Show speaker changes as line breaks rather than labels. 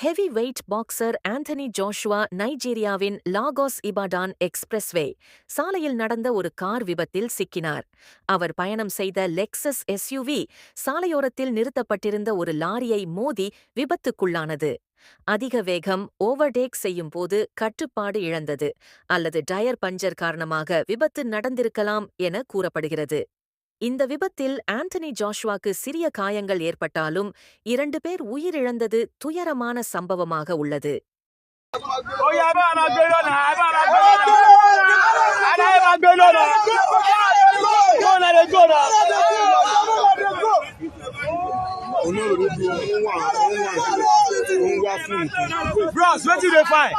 Heavy weight boxer Anthony Joshua நைஜீரியாவின் Lagos Ibadan expressway சாலையில் நடந்த ஒரு கார் விபத்தில் சிக்கினார். அவர் பயணம் செய்த லெக்சஸ் எஸ்யூவி சாலையோரத்தில் நிறுத்தப்பட்டிருந்த ஒரு லாரியை மோதி விபத்துக்குள்ளானது. அதிக வேகம் ஓவர்டேக் செய்யும் போது கட்டுப்பாடு இழந்தது அல்லது டயர் பஞ்சர் காரணமாக விபத்து நடந்திருக்கலாம் என கூறப்படுகிறது. இந்த விபத்தில் ஆந்தனி ஜோஷுவாக்கு சிறிய காயங்கள் ஏற்பட்டாலும் 2 பேர் உயிரிழந்தது துயரமான சம்பவமாக உள்ளது.
Bros, what did they find?